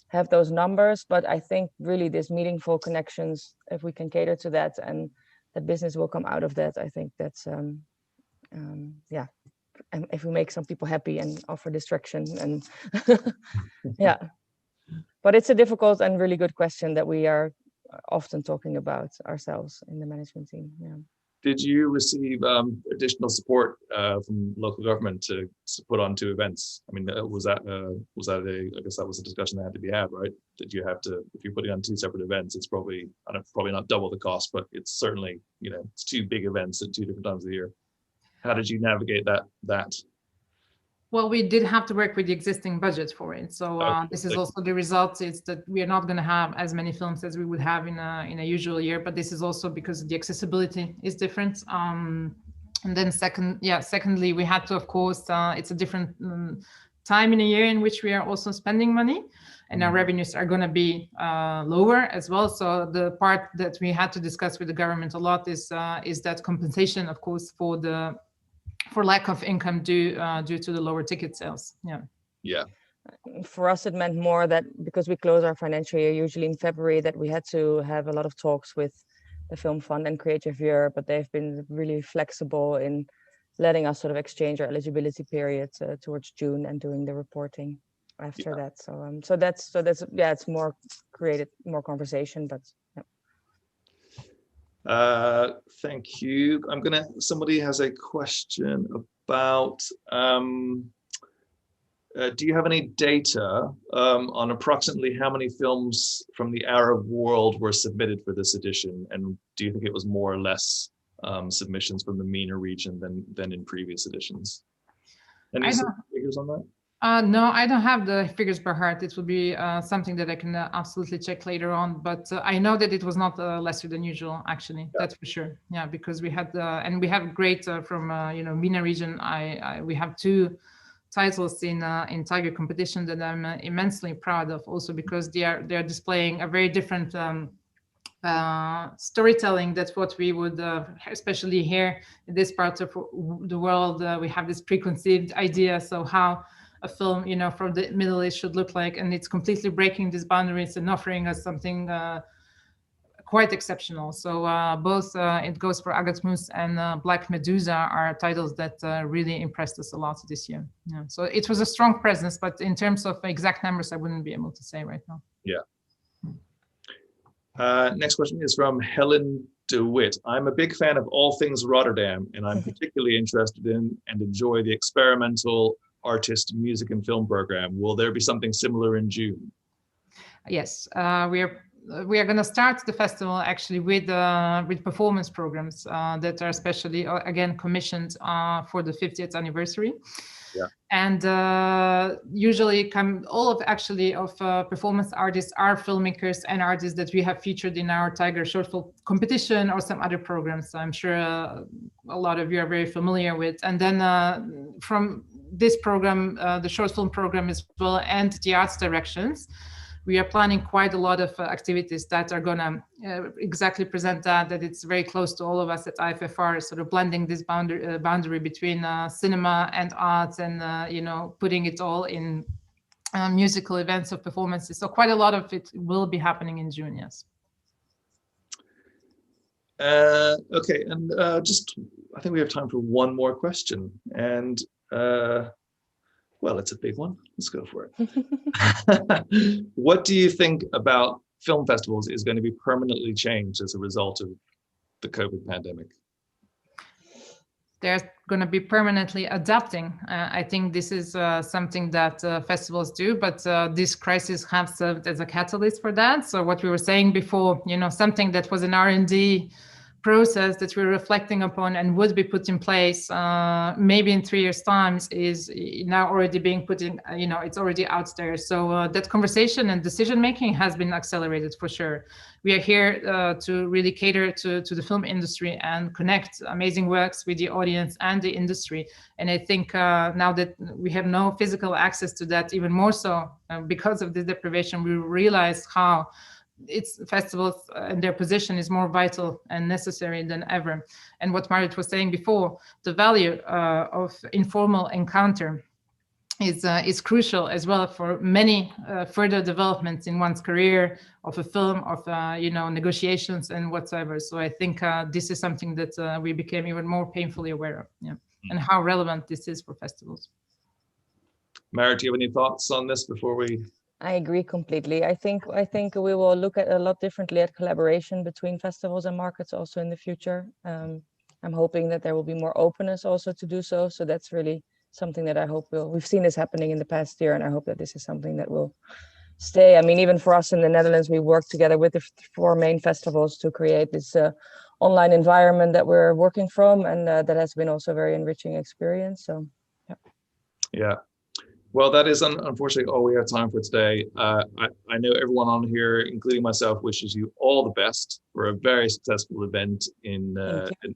C: have those numbers. But I think really this meaningful connections, if we can cater to that and the business will come out of that, I think that's yeah. And if we make some people happy and offer distraction and yeah. But it's a difficult and really good question that we are often talking about ourselves in the management team. Yeah.
A: Did you receive additional support from local government to put on 2 events? I mean, was that I guess that was a discussion that had to be had, right? Did you have to, if you're putting on 2 separate events, it's probably not double the cost, but it's certainly, it's 2 big events at 2 different times of the year. How did you navigate that?
B: Well, we did have to work with the existing budget for it. So this is also the result is that we are not going to have as many films as we would have in a usual year. But this is also because the accessibility is different. And then secondly, we had to, of course, it's a different time in a year in which we are also spending money, and our revenues are going to be lower as well. So the part that we had to discuss with the government a lot is that compensation, of course, for lack of income due to the lower ticket sales. Yeah.
C: For us, it meant more that because we close our financial year usually in February, that we had to have a lot of talks with the Film Fund and Creative Europe, but they've been really flexible in letting us sort of exchange our eligibility period towards June and doing the reporting after that. So that's it's more created more conversation, but yeah.
A: Thank you. Somebody has a question about, do you have any data on approximately how many films from the Arab world were submitted for this edition? And do you think it was more or less submissions from the MENA region than in previous editions? Any figures on that?
B: No, I don't have the figures by heart. It will be something that I can absolutely check later on. But I know that it was not lesser than usual, actually. Yeah. That's for sure. Yeah, because we had and we have great from MENA region. We have 2 titles in Tiger competition that I'm immensely proud of. Also because they are displaying a very different storytelling. That's what we would, especially here in this part of the world, we have this preconceived idea. So how a film, from the Middle East should look like, and it's completely breaking these boundaries and offering us something quite exceptional. So both it goes for Agatmus and Black Medusa are titles that really impressed us a lot this year. Yeah. So it was a strong presence, but in terms of exact numbers, I wouldn't be able to say right now.
A: Yeah. Next question is from Helen DeWitt. I'm a big fan of all things Rotterdam, and I'm particularly interested in and enjoy the experimental artist music and film program. Will there be something similar in June?
B: Yes, we are going to start the festival actually with performance programs that are especially again commissioned for the 50th anniversary.
A: Yeah.
B: And usually all of performance artists are filmmakers and artists that we have featured in our Tiger short film competition or some other programs. So I'm sure a lot of you are very familiar with. And then from this program, the short film program as well, and the arts directions, we are planning quite a lot of activities that are going to exactly present that it's very close to all of us at IFFR, sort of blending this boundary between cinema and arts and, putting it all in musical events of performances. So quite a lot of it will be happening in June, yes.
A: Okay, and I think we have time for one more question. And well, it's a big one. Let's go for it. What do you think about film festivals is going to be permanently changed as a result of the COVID pandemic?
B: They're going to be permanently adapting. I think this is something that festivals do, but this crisis has served as a catalyst for that. So what we were saying before, something that was an R&D process that we're reflecting upon and would be put in place maybe in 3 years' time is now already being put in, it's already out there. So that conversation and decision making has been accelerated for sure. We are here to really cater to the film industry and connect amazing works with the audience and the industry. And I think now that we have no physical access to that, even more so because of this deprivation, we realize how festivals and their position is more vital and necessary than ever. And what Marit was saying before, the value of informal encounter is crucial as well for many further developments in one's career, of a film, of negotiations and whatsoever. So I think this is something that we became even more painfully aware of, and how relevant this is for festivals.
A: Marit, do you have any thoughts on this before we?
C: I agree completely. I think we will look at a lot differently at collaboration between festivals and markets also in the future. I'm hoping that there will be more openness also to do so. So that's really something that I hope we've seen this happening in the past year, and I hope that this is something that will stay. I mean, even for us in the Netherlands, we work together with the 4 main festivals to create this online environment that we're working from, and that has been also a very enriching experience. So,
A: yeah. Well, that is unfortunately all we have time for today. I know everyone on here, including myself, wishes you all the best for a very successful event in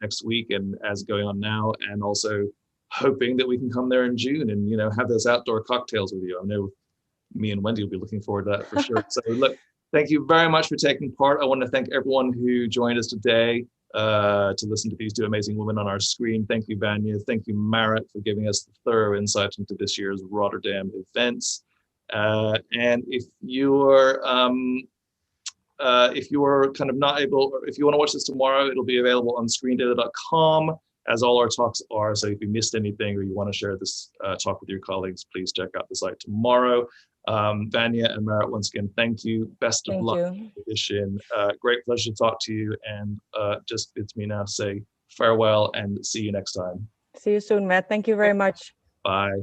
A: next week and as going on now, and also hoping that we can come there in June and have those outdoor cocktails with you. I know me and Wendy will be looking forward to that for sure. So look, thank you very much for taking part. I want to thank everyone who joined us today to listen to these 2 amazing women on our screen. Thank you, Vanya. Thank you, Marit, for giving us the thorough insight into this year's Rotterdam events. And if you're kind of not able, or if you want to watch this tomorrow, it'll be available on ScreenDaily.com, as all our talks are. So if you missed anything or you want to share this talk with your colleagues, please check out the site tomorrow. Vanya and Marit, once again, thank you. Best of luck in the edition. Great pleasure to talk to you. And just it's me now to say farewell and see you next time.
C: See you soon, Matt. Thank you very much.
A: Bye.